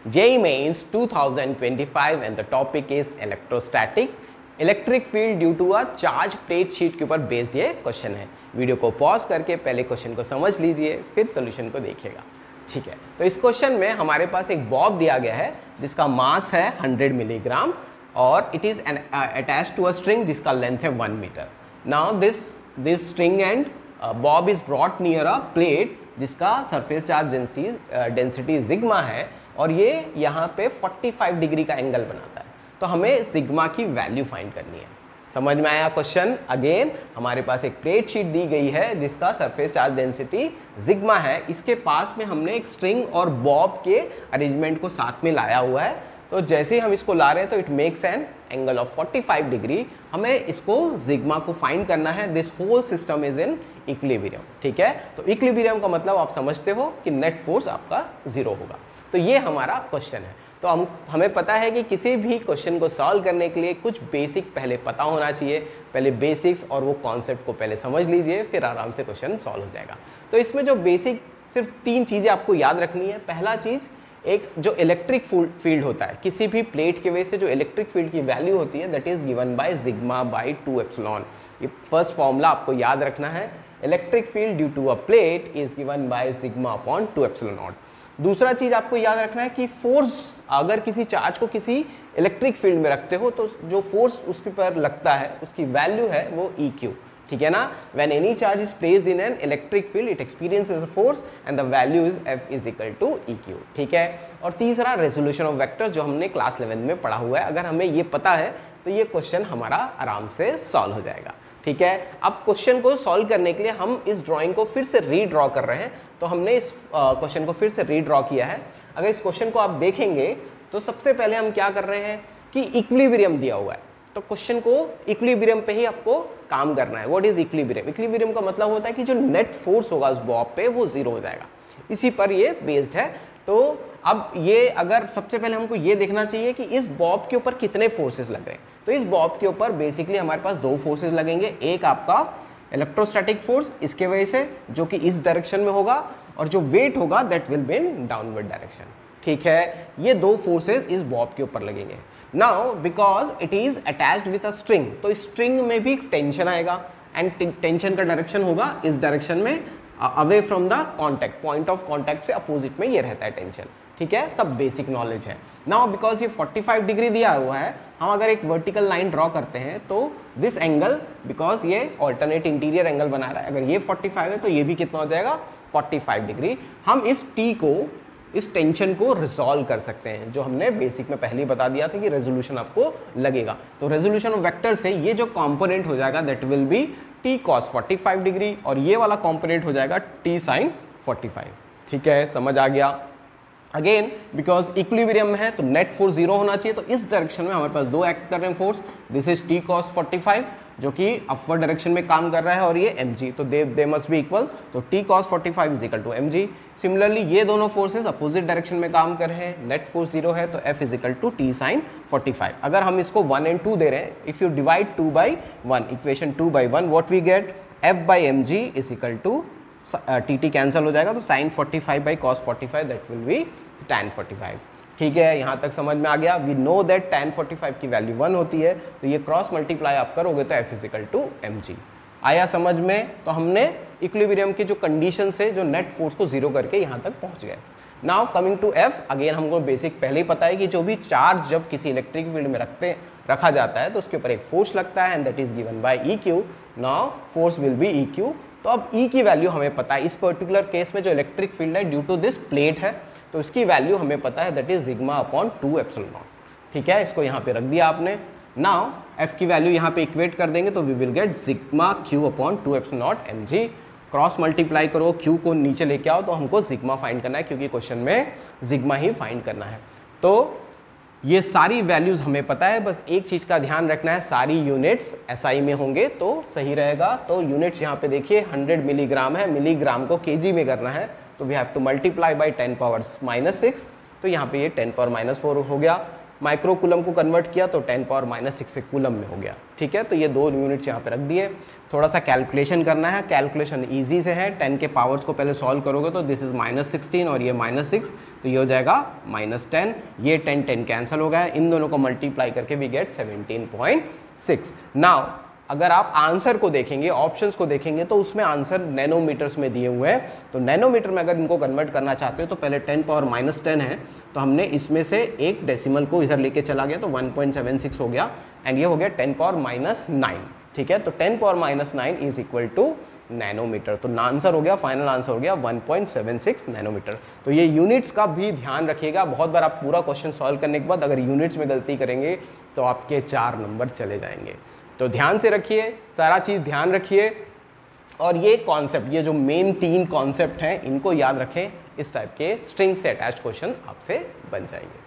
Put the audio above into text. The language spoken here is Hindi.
JEE Mains 2025 and the topic is electrostatic electric field due to a charge plate sheet के ऊपर बेस्ड ये क्वेश्चन है। वीडियो को पॉज करके पहले क्वेश्चन को समझ लीजिए, फिर सोल्यूशन को देखिएगा। ठीक है, तो इस क्वेश्चन में हमारे पास एक बॉब दिया गया है जिसका मास है 100 मिलीग्राम और it is attached to a string जिसका लेंथ है 1 metre. Now this string and bob is brought near a plate जिसका सरफेस चार्ज डेंसिटी सिग्मा है और ये यहाँ पे 45 डिग्री का एंगल बनाता है। तो हमें सिग्मा की वैल्यू फाइंड करनी है। समझ में आया क्वेश्चन? अगेन हमारे पास एक प्लेट शीट दी गई है जिसका सरफेस चार्ज डेंसिटी सिग्मा है। इसके पास में हमने एक स्ट्रिंग और बॉब के अरेंजमेंट को साथ में लाया हुआ है। तो जैसे ही हम इसको ला रहे हैं तो it makes an angle of 45 degree. हमें इसको सिग्मा को फाइंड करना है। This whole system is in equilibrium. ठीक है, तो इक्विलिब्रियम का मतलब आप समझते हो कि नेट फोर्स आपका 0 होगा। तो ये हमारा क्वेश्चन है। तो हमें पता है कि किसी भी क्वेश्चन को सॉल्व करने के लिए कुछ बेसिक पहले पता होना चाहिए। पहले बेसिक्स और वो कॉन्सेप्ट को पहले समझ लीजिए, फिर आराम से क्वेश्चन सॉल्व हो जाएगा। तो इसमें जो बेसिक सिर्फ 3 चीज़ें आपको याद रखनी है। पहला चीज़, एक जो इलेक्ट्रिक फील्ड होता है किसी भी प्लेट के वजह से जो इलेक्ट्रिक फील्ड की वैल्यू होती है that is given by sigma by 2 epsilon. ये फर्स्ट फॉर्मूला आपको याद रखना है। Electric field due to a plate is given by sigma upon 2 epsilon naught. दूसरा चीज आपको याद रखना है कि फोर्स, अगर किसी चार्ज को किसी इलेक्ट्रिक फील्ड में रखते हो तो जो फोर्स उसके पर लगता है उसकी वैल्यू है वो EQ। ठीक है ना? When any charge is placed in an electric field it experiences a force and the value is F is equal to EQ। ठीक है, और तीसरा रेजोल्यूशन ऑफ वेक्टर्स जो हमने क्लास 11 में पढ़ा हुआ है। अगर हमें ये पता है तो ये क्वेश्चन हमारा आराम से सॉल्व हो जाएगा। ठीक है, अब क्वेश्चन को सॉल्व करने के लिए हम इस ड्राइंग को फिर से रीड्रॉ कर रहे हैं। तो हमने इस क्वेश्चन को फिर से रीड्रॉ किया है। अगर इस क्वेश्चन को आप देखेंगे तो सबसे पहले हम क्या कर रहे हैं कि इक्विलिब्रियम दिया हुआ है, तो क्वेश्चन को इक्विलिब्रियम पे ही आपको काम करना है। What is equilibrium? इक्विलिब्रियम का मतलब होता है कि जो नेट फोर्स होगा उस बॉब पे वो 0 हो जाएगा। इसी पर ये बेस्ड है। तो अब ये अगर सबसे पहले हमको ये देखना चाहिए कि इस बॉब के ऊपर कितने फोर्सेस लग रहे हैं। तो इस बॉब के ऊपर बेसिकली हमारे पास 2 फोर्सेस लगेंगे। एक आपका इलेक्ट्रोस्टैटिक फोर्स इसके वजह से जो कि इस डायरेक्शन में होगा, और जो वेट होगा that will be in downward direction. ठीक है, ये 2 फोर्सेस इस बॉब के ऊपर लगेंगे। Now because it is attached with a string, तो स्ट्रिंग में भी टेंशन आएगा एंड टेंशन का डायरेक्शन होगा इस डायरेक्शन में, away from the contact, point of contact से अपोजिट में ये रहता है टेंशन। ठीक है, सब बेसिक नॉलेज है। नाउ बिकॉज ये 45 डिग्री दिया हुआ है, हम अगर एक वर्टिकल लाइन ड्रॉ करते हैं तो दिस एंगल, बिकॉज ये ऑल्टरनेट इंटीरियर एंगल बना रहा है, अगर ये 45 है तो ये भी कितना हो जाएगा 45 डिग्री। हम इस T को, इस टेंशन को रिजॉल्व कर सकते हैं, जो हमने बेसिक में पहले ही बता दिया था कि रेजोल्यूशन आपको लगेगा। तो रेजोल्यूशन ऑफ वेक्टर से ये जो कंपोनेंट हो जाएगा that will B T cos 45 degree और ये वाला कंपोनेंट हो जाएगा T sin 45। ठीक है, समझ आ गया? अगेन बिकॉज इक्विलिब्रियम में है तो नेट फोर्स 0 होना चाहिए। तो इस डायरेक्शन में हमारे पास 2 एक्ट कर रहे हैं force. This is T cos 45 जो कि अपवर्ड डायरेक्शन में काम कर रहा है और ये mg, तो दे मस्ट बी इक्वल। तो T cos 45 is equal to mg। Similarly ये दोनों फोर्सेस अपोजिट डायरेक्शन में काम कर रहे हैं, नेट फोर्स 0 है तो F is equal to T sin 45। अगर हम इसको 1 and 2 दे रहे हैं, if you divide 2 by 1, equation 2 by 1, what we get? F by mg is equal to T cancel हो जाएगा तो sin 45 by cos 45 that will be tan 45। ठीक है, यहाँ तक समझ में आ गया? वी नो दैट tan 45 की वैल्यू 1 होती है, तो ये क्रॉस मल्टीप्लाई आप करोगे तो F इजिकल टू mg। आया समझ में? तो हमने इक्विलिब्रियम की जो कंडीशन से जो नेट फोर्स को 0 करके यहाँ तक पहुँच गए। Now coming to F, again हमको बेसिक पहले ही पता है कि जो भी चार्ज जब किसी इलेक्ट्रिक फील्ड में रखा जाता है तो उसके ऊपर एक फोर्स लगता है and that is given bye EQ। Now force will be EQ। तो अब E की वैल्यू हमें पता है। इस पर्टिकुलर केस में जो इलेक्ट्रिक फील्ड है ड्यू टू दिस प्लेट है, तो इसकी वैल्यू हमें पता है that is sigma upon 2 epsilon not. ठीक है, इसको यहाँ पे रख दिया आपने। नाउ F की वैल्यू यहाँ पे इक्वेट कर देंगे तो we will get sigma Q upon 2 epsilon naught mg। Cross multiply करो, Q को नीचे लेके आओ, तो हमको सिग्मा फाइंड करना है क्योंकि क्वेश्चन में सिग्मा ही फाइंड करना है। तो ये सारी वैल्यूज हमें पता है, बस एक चीज का ध्यान रखना है, सारी यूनिट्स SI में होंगे तो सही रहेगा। तो यूनिट्स यहाँ पे देखिए 100 मिलीग्राम है, मिलीग्राम को kg में करना है तो we have to multiply by 10⁻⁻⁶। तो यहाँ पे ये 10⁻⁴ हो गया। माइक्रो कूलम को कन्वर्ट किया तो 10 पावर माइनस 6 कूलम में हो गया। ठीक है, तो ये 2 यूनिट्स यहाँ पे रख दिए। थोड़ा सा कैलकुलेशन करना है, कैलकुलेशन इजी से है। 10 के पावर्स को पहले सॉल्व करोगे तो दिस इज -16 और ये -6, तो ये हो जाएगा -10। ये 10 कैंसिल हो गया है, इन दोनों को मल्टीप्लाई करके वी गेट 17.6। नाउ अगर आप आंसर को देखेंगे, ऑप्शंस को देखेंगे तो उसमें आंसर नैनोमीटर्स में दिए हुए हैं। तो नैनोमीटर में अगर इनको कन्वर्ट करना चाहते हो तो पहले 10 पावर -10 है, तो हमने इसमें से एक डेसिमल को इधर लेके चला गया तो 1.76 हो गया, एंड ये हो गया 10 पावर -9। ठीक है, तो 10 power -9 is equal to nanometre. तो आंसर हो गया, फाइनल आंसर हो गया 1.76 नैनोमीटर। तो ये यूनिट्स का भी ध्यान रखिएगा। बहुत बार आप पूरा क्वेश्चन सॉल्व करने के बाद अगर यूनिट्स में गलती करेंगे तो आपके 4 नंबर चले जाएंगे। तो ध्यान से रखिए, सारा चीज़ ध्यान रखिए, और ये कॉन्सेप्ट, ये जो मेन 3 कॉन्सेप्ट हैं इनको याद रखें। इस टाइप के स्ट्रिंग से अटैच्ड क्वेश्चन आपसे बन जाएंगे।